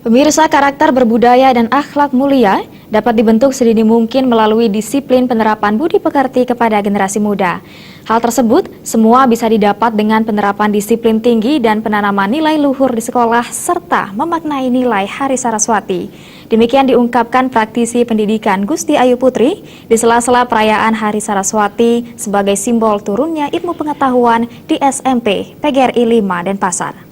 Pemirsa, karakter berbudaya dan akhlak mulia dapat dibentuk sedini mungkin melalui disiplin penerapan budi pekerti kepada generasi muda. Hal tersebut semua bisa didapat dengan penerapan disiplin tinggi dan penanaman nilai luhur di sekolah serta memaknai nilai Hari Saraswati. Demikian diungkapkan praktisi pendidikan Gusti Ayu Putri di sela-sela perayaan Hari Saraswati sebagai simbol turunnya ilmu pengetahuan di SMP PGRI 5 Denpasar.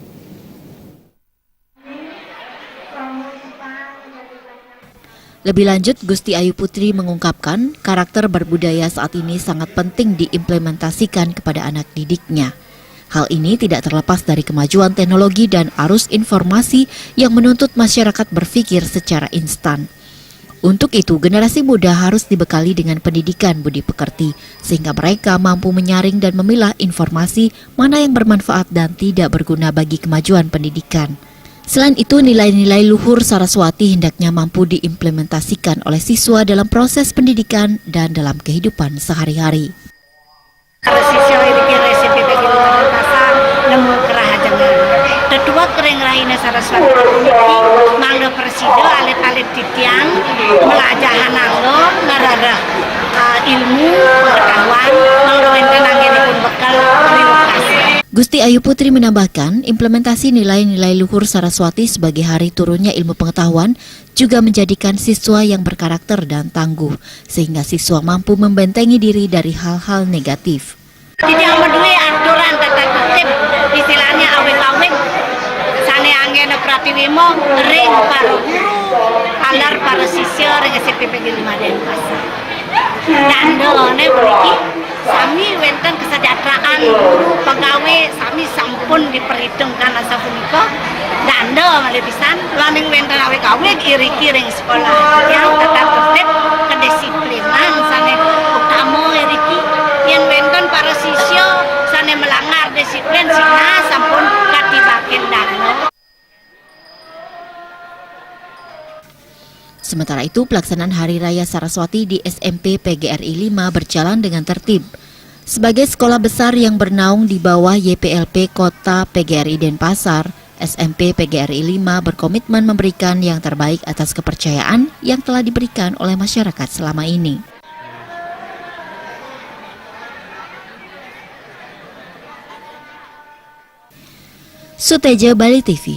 Lebih lanjut, Gusti Ayu Putri mengungkapkan karakter berbudaya saat ini sangat penting diimplementasikan kepada anak didiknya. Hal ini tidak terlepas dari kemajuan teknologi dan arus informasi yang menuntut masyarakat berpikir secara instan. Untuk itu, generasi muda harus dibekali dengan pendidikan budi pekerti, sehingga mereka mampu menyaring dan memilah informasi mana yang bermanfaat dan tidak berguna bagi kemajuan pendidikan. Selain itu, nilai-nilai luhur Saraswati hendaknya mampu diimplementasikan oleh siswa dalam proses pendidikan dan dalam kehidupan sehari-hari. Kalau siswa ini resipi bagi pasar nemu kerahajangan. Kedua kering rahina Saraswati ini mangga presido alit-alit titian melajahan anglo ngarara ilmu pengetahuan mangga wenten anggenipun bekal riwakasi. Gusti Ayu Putri menambahkan, implementasi nilai-nilai luhur Saraswati sebagai hari turunnya ilmu pengetahuan juga menjadikan siswa yang berkarakter dan tangguh, sehingga siswa mampu membentengi diri dari hal-hal negatif. Tidak peduli aturan tata tertib, istilahnya awet-awet, sane anggen pratiwimo, ring para guru, alar para siswa ring SPPG 5 Denpasar. Dan done beriki, sami wenten kesejahteraan guru pegawai sami sampun diperhitungkan asa punika dando malebisan laning wenten awek-awek iri-ring sekolah yang tata tertib kedisiplinan sane utama iriki yen wenten para siswa sane melanggar disiplin sina sampun katibaken dando. Sementara itu, pelaksanaan Hari Raya Saraswati di SMP PGRI 5 berjalan dengan tertib. Sebagai sekolah besar yang bernaung di bawah YPLP Kota PGRI Denpasar, SMP PGRI 5 berkomitmen memberikan yang terbaik atas kepercayaan yang telah diberikan oleh masyarakat selama ini. Suteja, Bali TV.